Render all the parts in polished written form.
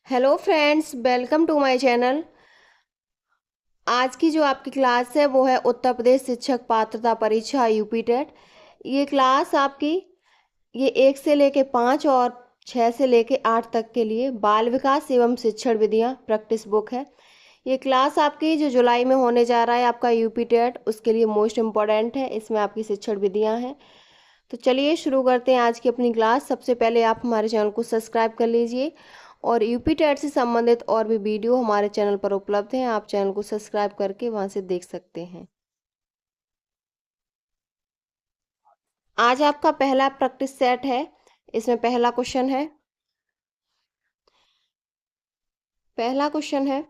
Hello friends, welcome to my channel. आज की जो आपकी क्लास है वो है उत्तर प्रदेश शिक्षक पात्रता परीक्षा यूपी टेट। ये क्लास आपकी ये 1 से लेके 5 और 6 से लेके 8 तक के लिए बाल विकास एवं शिक्षण विधियाँ प्रैक्टिस बुक है। ये क्लास आपकी जो जुलाई में होने जा रहा है आपका यूपी टेट, उसके लिए मोस्ट इम्पॉर्टेंट है। इसमें आपकी शिक्षण विधियाँ हैं। तो चलिए शुरू करते हैं आज की अपनी क्लास। सबसे पहले आप हमारे चैनल को सब्सक्राइब कर लीजिए और यूपी टेट से संबंधित और भी वीडियो हमारे चैनल पर उपलब्ध हैं। आप चैनल को सब्सक्राइब करके वहां से देख सकते हैं। आज आपका पहला प्रैक्टिस सेट है। इसमें पहला क्वेश्चन है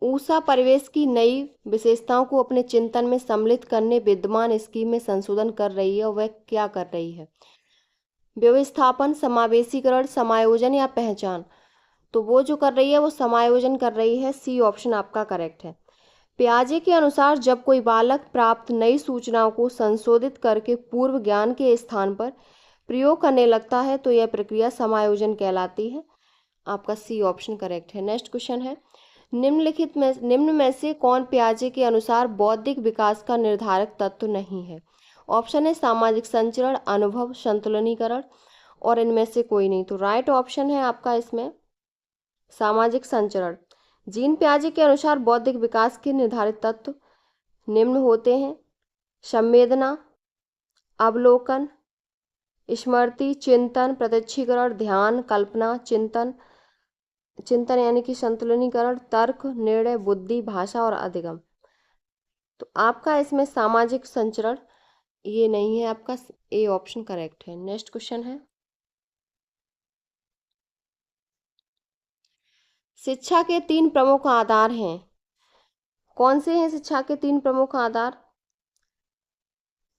ऊषा परिवेश की नई विशेषताओं को अपने चिंतन में सम्मिलित करने विद्यमान स्कीम में संशोधन कर रही है और वह क्या कर रही है। व्यवस्थापन, समावेशीकरण, समायोजन या पहचान। तो वो जो कर रही है वो समायोजन कर रही है। सी ऑप्शन आपका करेक्ट है। पियाजे के अनुसार जब कोई बालक प्राप्त नई सूचनाओं को संशोधित करके पूर्व ज्ञान के स्थान पर प्रयोग करने लगता है तो यह प्रक्रिया समायोजन कहलाती है। आपका सी ऑप्शन करेक्ट है। नेक्स्ट क्वेश्चन है निम्न में से कौन पियाजे के अनुसार बौद्धिक विकास का निर्धारक तत्व नहीं है। ऑप्शन है सामाजिक संचरण, अनुभव, संतुलनीकरण और इनमें से कोई नहीं। तो राइट ऑप्शन है आपका इसमें सामाजिक संचरण। जीन पियाजे के अनुसार बौद्धिक विकास के निर्धारित तत्व निम्न होते हैं: संवेदना, अवलोकन, स्मृति, चिंतन, प्रत्यक्षीकरण, ध्यान, कल्पना, चिंतन चिंतन यानी कि संतुलनीकरण, तर्क, निर्णय, बुद्धि, भाषा और अधिगम। तो आपका इसमें सामाजिक संचरण ये नहीं है। आपका ए ऑप्शन करेक्ट है। नेक्स्ट क्वेश्चन है शिक्षा के 3 प्रमुख आधार हैं। कौन से हैं शिक्षा के 3 प्रमुख आधार?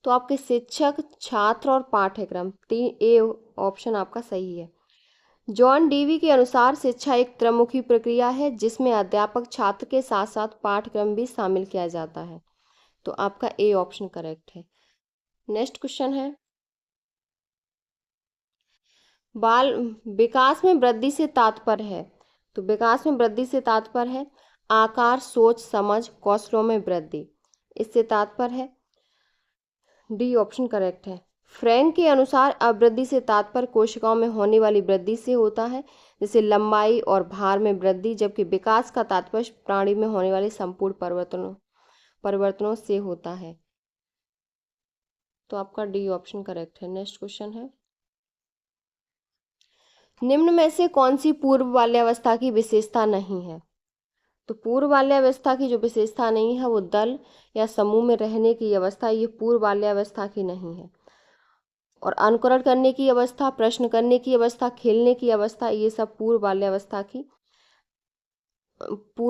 तो आपके शिक्षक, छात्र और पाठ्यक्रम। ए ऑप्शन आपका सही है। जॉन डीवी के अनुसार शिक्षा एक त्रमुखी प्रक्रिया है जिसमें अध्यापक छात्र के साथ साथ पाठ्यक्रम भी शामिल किया जाता है। तो आपका ए ऑप्शन करेक्ट है। नेक्स्ट क्वेश्चन है बाल विकास में वृद्धि से तात्पर्य है। तो विकास में वृद्धि से तात्पर्य है आकार, सोच, समझ, कौशलों में वृद्धि। इससे तात्पर्य है डी ऑप्शन करेक्ट है। फ्रैंक के अनुसार अवृद्धि से तात्पर्य कोशिकाओं में होने वाली वृद्धि से होता है, जैसे लंबाई और भार में वृद्धि, जबकि विकास का तात्पर्य प्राणी में होने वाले संपूर्ण परिवर्तनों से होता है। तो आपका डी ऑप्शन करेक्ट है। नेक्स्ट क्वेश्चन है निम्न में से कौन सी पूर्व बाल्यावस्था की विशेषता नहीं है। तो पूर्व बाल्यावस्था की जो विशेषता नहीं है वो दल या समूह में रहने की अवस्था, ये पूर्व बाल्यावस्था की नहीं है। और अनुकरण करने की अवस्था, प्रश्न करने की अवस्था, खेलने की अवस्था, ये सब पूर्व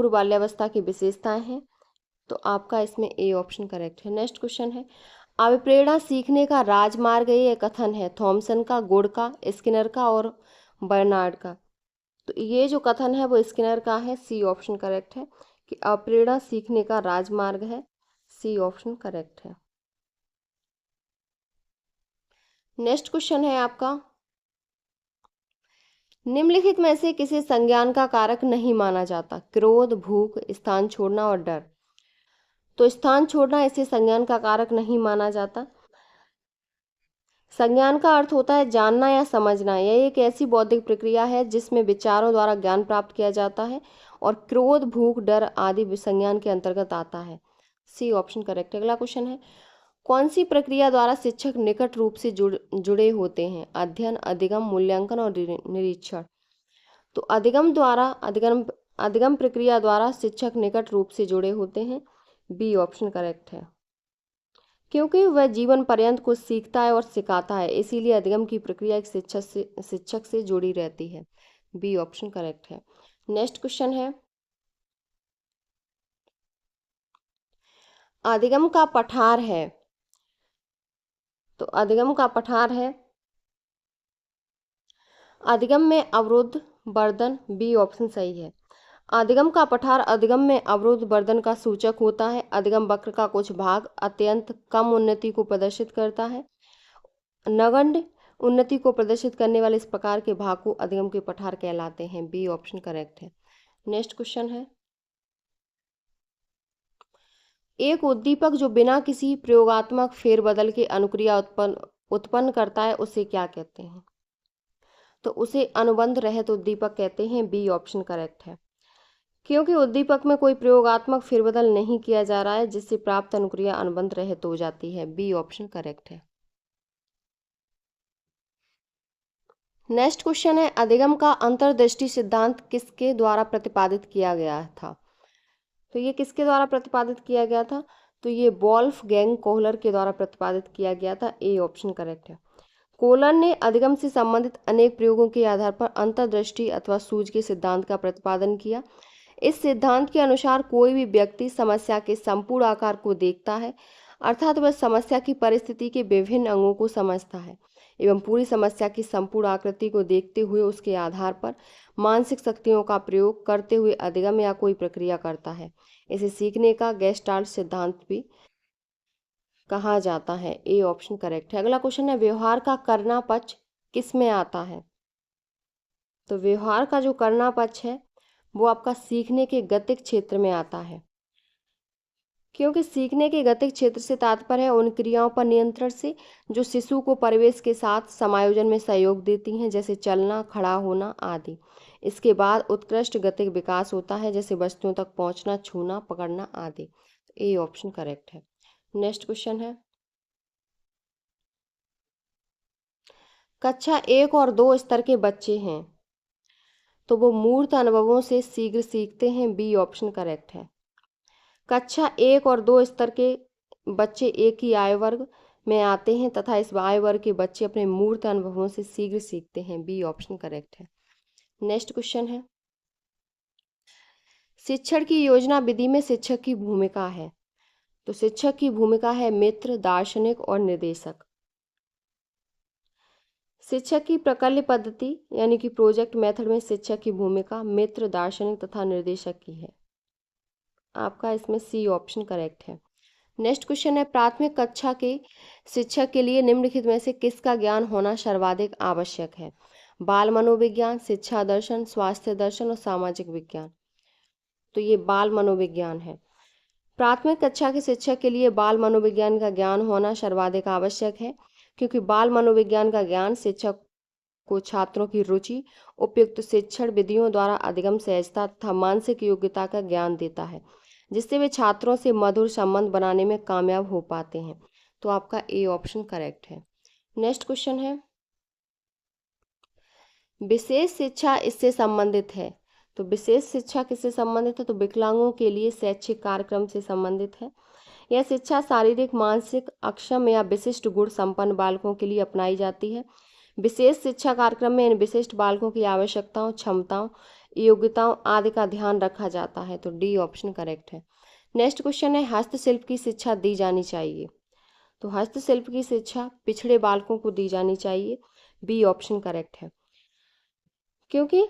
बाल्यावस्था की विशेषताएं हैं। तो आपका इसमें ए ऑप्शन करेक्ट है। नेक्स्ट क्वेश्चन है अभिप्रेरणा सीखने का राजमार्ग, ये कथन है थॉमसन का, गुड का, स्किनर का और बर्नार्ड का। तो ये जो कथन है वो स्किनर का है। सी ऑप्शन करेक्ट है कि अप्रेरणा सीखने का राजमार्ग है। सी ऑप्शन करेक्ट है। नेक्स्ट क्वेश्चन है आपका निम्नलिखित में से किसे संज्ञान का कारक नहीं माना जाता। क्रोध, भूख, स्थान छोड़ना और डर। तो स्थान छोड़ना इसे संज्ञान का कारक नहीं माना जाता। संज्ञान का अर्थ होता है जानना या समझना। यह एक ऐसी बौद्धिक प्रक्रिया है जिसमें विचारों द्वारा ज्ञान प्राप्त किया जाता है और क्रोध, भूख, डर आदि संज्ञान के अंतर्गत आता है। सी ऑप्शन करेक्ट है। अगला क्वेश्चन है कौन सी प्रक्रिया द्वारा शिक्षक निकट रूप से जुड़े होते हैं। अध्ययन, अधिगम, मूल्यांकन और निरीक्षण। तो अधिगम प्रक्रिया द्वारा शिक्षक निकट रूप से जुड़े होते हैं। बी ऑप्शन करेक्ट है क्योंकि वह जीवन पर्यंत कुछ सीखता है और सिखाता है, इसीलिए अधिगम की प्रक्रिया एक शिक्षक से जुड़ी रहती है। बी ऑप्शन करेक्ट है। नेक्स्ट क्वेश्चन है अधिगम का पठार है। तो अधिगम का पठार है अधिगम में अवरोध वर्धन। बी ऑप्शन सही है। अधिगम का पठार अधिगम में अवरोध वर्धन का सूचक होता है। अधिगम वक्र का कुछ भाग अत्यंत कम उन्नति को प्रदर्शित करता है। नगण्य उन्नति को प्रदर्शित करने वाले इस प्रकार के भाग को अधिगम के पठार कहलाते हैं। बी ऑप्शन करेक्ट है। नेक्स्ट क्वेश्चन है, एक उद्दीपक जो बिना किसी प्रयोगात्मक फेरबदल के अनुक्रिया उत्पन्न करता है उसे क्या कहते हैं? तो उसे अनुबंध रहित उद्दीपक कहते हैं। बी ऑप्शन करेक्ट है। क्योंकि उद्दीपक में कोई प्रयोगात्मक फेरबदल नहीं किया जा रहा है, जिससे प्राप्त अनुक्रिया अनुबंध रहित हो जाती है। बी ऑप्शन करेक्ट है। नेक्स्ट क्वेश्चन है, अधिगम का अंतर्दृष्टि सिद्धांत किसके द्वारा प्रतिपादित किया गया था? तो ये किसके द्वारा प्रतिपादित किया गया था? तो ये वोल्फगैंग कोहलर के द्वारा प्रतिपादित किया गया था। ए ऑप्शन करेक्ट है। कोहलर ने अधिगम से संबंधित अनेक प्रयोगों के आधार पर अंतर्दृष्टि अथवा सूझ के सिद्धांत का प्रतिपादन किया। इस सिद्धांत के अनुसार कोई भी व्यक्ति समस्या के संपूर्ण आकार को देखता है, अर्थात वह समस्या की परिस्थिति के विभिन्न अंगों को समझता है एवं पूरी समस्या की संपूर्ण आकृति को देखते हुए उसके आधार पर मानसिक शक्तियों का प्रयोग करते हुए अधिगम या कोई प्रक्रिया करता है। इसे सीखने का गेस्टाल्ट सिद्धांत भी कहा जाता है। ए ऑप्शन करेक्ट है। अगला क्वेश्चन है, व्यवहार का करना पक्ष किस में आता है? तो व्यवहार का जो करना पक्ष है वो आपका सीखने के गतिक क्षेत्र में आता है, क्योंकि सीखने के गतिक क्षेत्र से तात्पर्य है उन क्रियाओं पर नियंत्रण से जो शिशु को परिवेश के साथ समायोजन में सहयोग देती हैं, जैसे चलना, खड़ा होना आदि। इसके बाद उत्कृष्ट गतिक विकास होता है, जैसे वस्तुओं तक पहुंचना, छूना, पकड़ना आदि। ए ऑप्शन करेक्ट है। नेक्स्ट क्वेश्चन है, कक्षा 1 और 2 स्तर के बच्चे हैं तो वो मूर्त अनुभवों से शीघ्र सीखते हैं। बी ऑप्शन करेक्ट है। कक्षा 1 और 2 स्तर के बच्चे एक ही आयु वर्ग में आते हैं तथा इस आयु वर्ग के बच्चे अपने मूर्त अनुभवों से शीघ्र सीखते हैं। बी ऑप्शन करेक्ट है। नेक्स्ट क्वेश्चन है, शिक्षण की योजना विधि में शिक्षक की भूमिका है। तो शिक्षक की भूमिका है मित्र, दार्शनिक और निर्देशक। शिक्षक की प्रकल्य पद्धति यानी कि प्रोजेक्ट मेथड में शिक्षक की भूमिका मित्र, दार्शनिक तथा निर्देशक की है। आपका इसमें सी ऑप्शन करेक्ट है। नेक्स्ट क्वेश्चन है, प्राथमिक कक्षा के शिक्षक के लिए निम्नलिखित में से किसका ज्ञान होना सर्वाधिक आवश्यक है? बाल मनोविज्ञान, शिक्षा दर्शन, स्वास्थ्य दर्शन और सामाजिक विज्ञान। तो ये बाल मनोविज्ञान है। प्राथमिक कक्षा के शिक्षक के लिए बाल मनोविज्ञान का ज्ञान होना सर्वाधिक आवश्यक है, क्योंकि बाल मनोविज्ञान का ज्ञान शिक्षक को छात्रों की रुचि, उपयुक्त शिक्षण विधियों द्वारा अधिगम, सहजता तथा मानसिक योग्यता का ज्ञान देता है, जिससे वे छात्रों से मधुर संबंध बनाने में कामयाब हो पाते हैं। तो आपका ए ऑप्शन करेक्ट है। नेक्स्ट क्वेश्चन है, विशेष शिक्षा इससे संबंधित है। तो विशेष शिक्षा किससे संबंधित है? तो विकलांगों के लिए शैक्षिक कार्यक्रम से संबंधित है। यह शिक्षा शारीरिक, मानसिक, अक्षम या विशिष्ट गुण संपन्न बालकों के लिए अपनाई जाती है। विशेष शिक्षा कार्यक्रम में इन विशिष्ट बालकों की आवश्यकताओं, क्षमताओं, योग्यताओं आदि का ध्यान रखा जाता है। तो डी ऑप्शन करेक्ट है। नेक्स्ट क्वेश्चन है, हस्तशिल्प की शिक्षा दी जानी चाहिए। तो हस्तशिल्प की शिक्षा पिछड़े बालकों को दी जानी चाहिए। बी ऑप्शन करेक्ट है, क्योंकि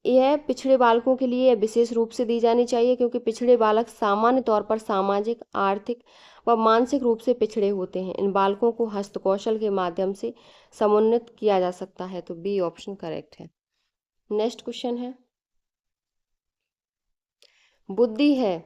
यह पिछड़े बालकों के लिए विशेष रूप से दी जानी चाहिए, क्योंकि पिछड़े बालक सामान्य तौर पर सामाजिक, आर्थिक व मानसिक रूप से पिछड़े होते हैं। इन बालकों को हस्तकौशल के माध्यम से समुन्नत किया जा सकता है। तो बी ऑप्शन करेक्ट है। नेक्स्ट क्वेश्चन है, बुद्धि है।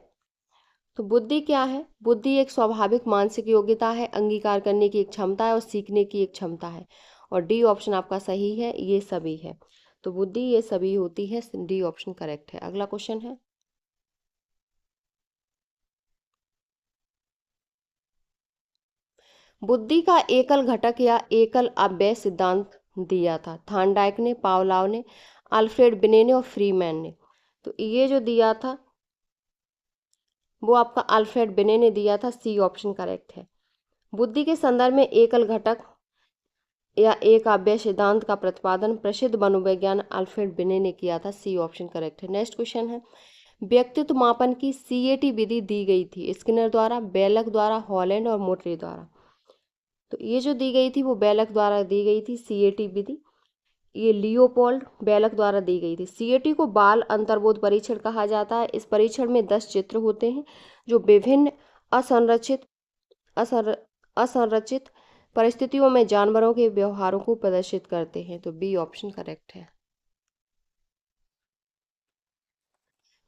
तो बुद्धि क्या है? बुद्धि एक स्वाभाविक मानसिक योग्यता है, अंगीकार करने की एक क्षमता है और सीखने की एक क्षमता है। और डी ऑप्शन आपका सही है, ये सभी है। तो बुद्धि ये सभी होती है। डी ऑप्शन करेक्ट है। अगला क्वेश्चन है, बुद्धि का एकल घटक या एकल अव्यय सिद्धांत दिया था थार्नडाइक ने, पावलोव ने, अल्फ्रेड बिने ने और फ्रीमैन ने। तो ये जो दिया था वो आपका अल्फ्रेड बिने ने दिया था। सी ऑप्शन करेक्ट है। बुद्धि के संदर्भ में एकल घटक या एक अव्यय सिद्धांत का प्रतिपादन प्रसिद्ध मनोवैज्ञान अल्फ्रेड बिने ने किया था। सी ऑप्शन करेक्ट है। नेक्स्ट क्वेश्चन है, व्यक्तित्व मापन की सीएटी विधि दी गई थी स्किनर द्वारा, बेलक द्वारा, हॉलैंड और मोटरे द्वारा। तो ये जो दी गई थी वो बेलक द्वारा दी गई थी सीएटी विधि। ये लियोपोल्ड बेलक द्वारा दी गई थी। सीएटी को बाल अंतर्बोध परीक्षण कहा जाता है। इस परीक्षण में 10 चित्र होते हैं जो विभिन्न असंरचित परिस्थितियों में जानवरों के व्यवहारों को प्रदर्शित करते हैं। तो बी ऑप्शन करेक्ट है।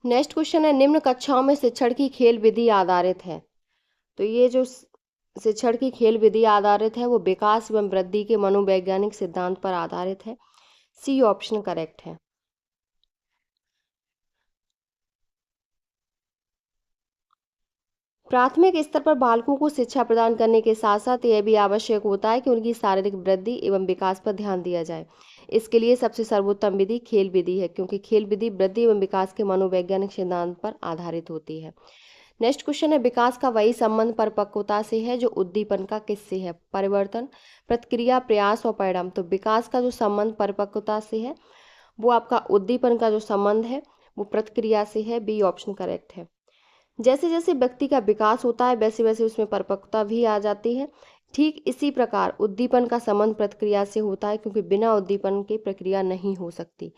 नेक्स्ट क्वेश्चन है, निम्न कक्षाओं में शिक्षण की खेल विधि आधारित है। तो ये जो शिक्षण की खेल विधि आधारित है वो विकास एवं वृद्धि के मनोवैज्ञानिक सिद्धांत पर आधारित है। सी ऑप्शन करेक्ट है। प्राथमिक स्तर पर बालकों को शिक्षा प्रदान करने के साथ साथ यह भी आवश्यक होता है कि उनकी शारीरिक वृद्धि एवं विकास पर ध्यान दिया जाए। इसके लिए सबसे सर्वोत्तम विधि खेल विधि है, क्योंकि खेल विधि वृद्धि एवं विकास के मनोवैज्ञानिक सिद्धांत पर आधारित होती है। नेक्स्ट क्वेश्चन है, विकास का वही संबंध परिपक्वता से है जो उद्दीपन का किससे है? परिवर्तन, प्रतिक्रिया, प्रयास और परिणाम। तो विकास का जो संबंध परिपक्वता से है वो आपका उद्दीपन का जो संबंध है वो प्रतिक्रिया से है। बी ऑप्शन करेक्ट है। जैसे जैसे व्यक्ति का विकास होता है वैसे वैसे उसमें परिपक्वता भी आ जाती है। ठीक इसी प्रकार उद्दीपन का संबंध प्रतिक्रिया से होता है, क्योंकि बिना उद्दीपन के प्रक्रिया नहीं हो सकती।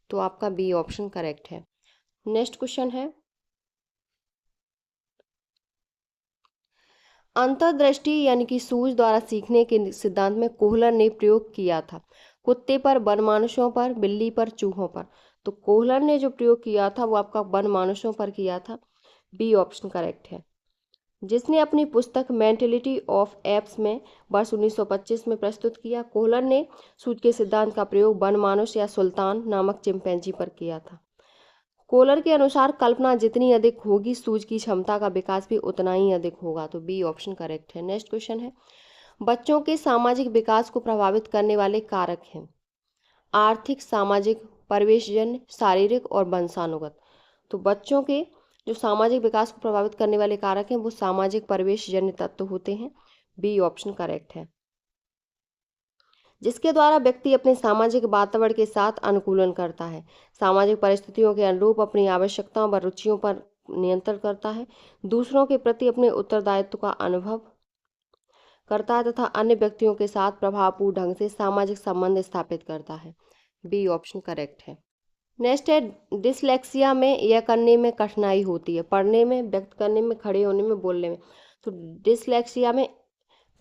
तो आपका बी ऑप्शन करेक्ट है। नेक्स्ट क्वेश्चन है, अंतर्दृष्टि यानी कि सूझ द्वारा सीखने के सिद्धांत में कोहलर ने प्रयोग किया था। कुत्ते पर, वनमानुषों पर, बिल्ली पर, चूहों पर। तो कोहलर ने जो प्रयोग किया था वो आपका वनमानुषों पर किया था। बी ऑप्शन करेक्ट है। जिसने अपनी पुस्तक मेंटेलिटी ऑफ एप्स में वर्ष 1925 में प्रस्तुत किया। कोहलर ने सूझ के सिद्धांत का प्रयोग वनमानुष या सुल्तान नामक चिंपैंजी पर किया था। कोहलर के अनुसार कल्पना जितनी अधिक होगी सूझ की क्षमता का विकास भी उतना ही अधिक होगा। तो बी ऑप्शन करेक्ट है। नेक्स्ट क्वेश्चन है, बच्चों के सामाजिक विकास को प्रभावित करने वाले कारक हैं आर्थिक, सामाजिक, परिवेशजन्य, शारीरिक और वंशानुगत। तो बच्चों के जो सामाजिक विकास को प्रभावित करने वाले कारक हैं वो सामाजिक, परिवेशजन्य तत्व होते हैं। बी ऑप्शन करेक्ट है। जिसके द्वारा व्यक्ति अपने सामाजिक वातावरण के साथ अनुकूलन करता है, सामाजिक परिस्थितियों के अनुरूप अपनी आवश्यकताओं व रुचियों पर नियंत्रण करता है, दूसरों के प्रति अपने उत्तरदायित्व का अनुभव करता है तथा अन्य व्यक्तियों के साथ प्रभावपूर्ण ढंग से सामाजिक संबंध स्थापित करता है। बी ऑप्शन करेक्ट है। नेक्स्ट है, डिसलेक्सिया में यह करने में कठिनाई होती है, पढ़ने में, व्यक्त करने में, खड़े होने में, बोलने में। तो डिसलेक्सिया में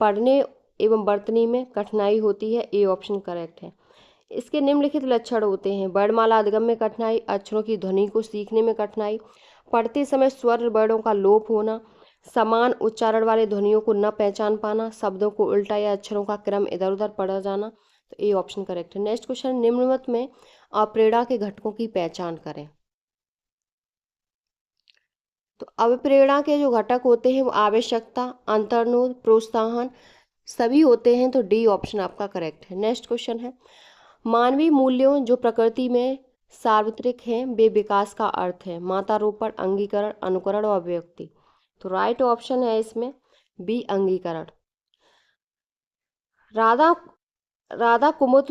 पढ़ने एवं बर्तनी में कठिनाई होती है। ए ऑप्शन करेक्ट है। इसके निम्नलिखित लक्षण होते हैं, वर्णमाला अधिगम में कठिनाई, अक्षरों की ध्वनि को सीखने में कठिनाई, पढ़ते समय स्वर वर्णों का लोप होना, समान उच्चारण वाले ध्वनियों को न पहचान पाना, शब्दों को उल्टा या अक्षरों का क्रम इधर उधर पढ़ा जाना। तो ए ऑप्शन करेक्ट है। नेक्स्ट क्वेश्चन, निम्नलिखित में अप्रेरणा के घटकों की पहचान करें। तो अभिप्रेरणा के जो घटक होते हैं वो आवश्यकता, अंतर्नोद, प्रोत्साहन सभी होते हैं। तो डी ऑप्शन आपका करेक्ट है। नेक्स्ट क्वेश्चन है, मानवीय मूल्यों जो प्रकृति में सार्वत्रिक हैं वे विकास का अर्थ है, मातारोपण, अंगीकरण, अनुकरण और अभिव्यक्ति। तो राइट ऑप्शन है इसमें बी अंगीकरण। राधा राधा कुमुद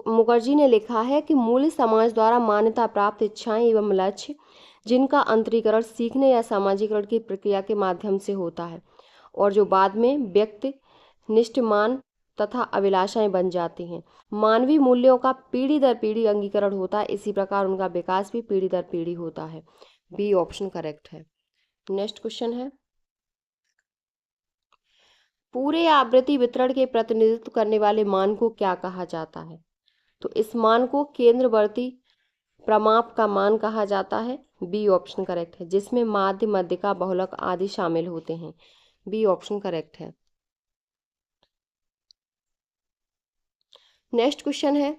मुखर्जी ने लिखा है कि मूल्य समाज द्वारा मान्यता प्राप्त इच्छाएं एवं लक्ष्य जिनका अंतरीकरण सीखने या सामाजिकरण की प्रक्रिया के माध्यम से होता है और जो बाद में व्यक्ति निष्ठ मान तथा अभिलाषाएं बन जाती हैं। मानवीय मूल्यों का पीढ़ी दर पीढ़ी अंगीकरण होता है, इसी प्रकार उनका विकास भी पीढ़ी दर पीढ़ी होता है। बी ऑप्शन करेक्ट है। नेक्स्ट क्वेश्चन है, पूरे आवृत्ति वितरण के प्रतिनिधित्व करने वाले मान को क्या कहा जाता है? तो इस मान को केंद्रवर्ती प्रमाप का मान कहा जाता है। बी ऑप्शन करेक्ट है, जिसमें माध्य, मध्यिका, बहुलक आदि शामिल होते हैं। बी ऑप्शन करेक्ट है। नेक्स्ट क्वेश्चन है,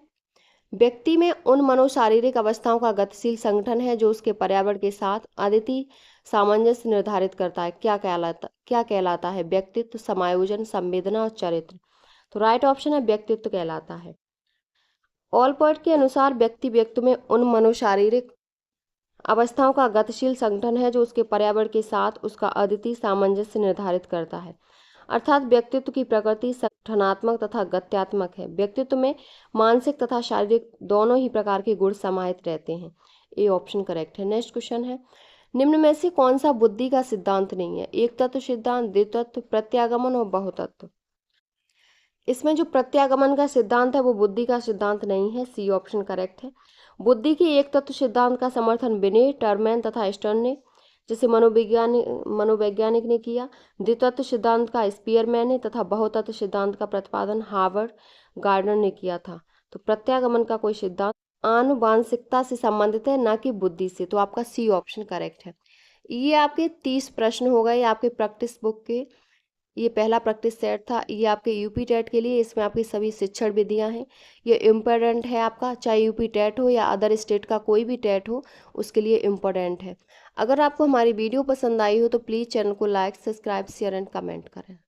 व्यक्ति में उन मनोशारीरिक अवस्थाओं का गतिशील संगठन है जो उसके पर्यावरण के साथ अद्वितीय सामंजस्य निर्धारित करता है। क्या कहलाता है? व्यक्तित्व, समायोजन, संवेदना और चरित्र। तो राइट ऑप्शन है व्यक्तित्व कहलाता है। ऑलपर्ट के अनुसार व्यक्ति व्यक्ति में उन मनोशारीरिक अवस्थाओं का गतिशील संगठन है जो उसके पर्यावरण के साथ उसका अद्वितीय सामंजस्य निर्धारित करता है। अर्थात व्यक्तित्व की प्रकृति संगठनात्मक तथा गत्यात्मक है। व्यक्तित्व में मानसिक तथा शारीरिक दोनों ही प्रकार के गुण समाहित रहते हैं। ए ऑप्शन करेक्ट है। नेक्स्ट क्वेश्चन है, निम्न में से कौन सा बुद्धि का सिद्धांत नहीं है? एक तत्व सिद्धांत, द्वितत्व, प्रत्यागमन और बहुतत्व। इसमें जो प्रत्यागमन का सिद्धांत है वो बुद्धि का सिद्धांत नहीं है। सी ऑप्शन करेक्ट है। बुद्धि के एक तत्व सिद्धांत का समर्थन बिने, टर्मैन तथा स्टर्न ने जैसे मनोवैज्ञानिक ने किया। द्वितत्व सिद्धांत का स्पीयरमैन ने तथा बहुतत्व सिद्धांत का प्रतिपादन हार्वर्ड गार्डनर ने किया था। तो प्रत्यागमन का कोई सिद्धांत आनुवांशिकता से संबंधित है, ना कि बुद्धि से। तो आपका सी ऑप्शन करेक्ट है। ये आपके 30 प्रश्न हो गए आपके प्रैक्टिस बुक के। ये पहला प्रैक्टिस सेट था। ये आपके यूपी टेट के लिए, इसमें आपकी सभी शिक्षण विधियां हैं। ये इम्पोर्टेंट है आपका, चाहे यूपी टेट हो या अदर स्टेट का कोई भी टेट हो, उसके लिए इम्पोर्टेंट है। अगर आपको हमारी वीडियो पसंद आई हो तो प्लीज़ चैनल को like, subscribe, share and comment करें।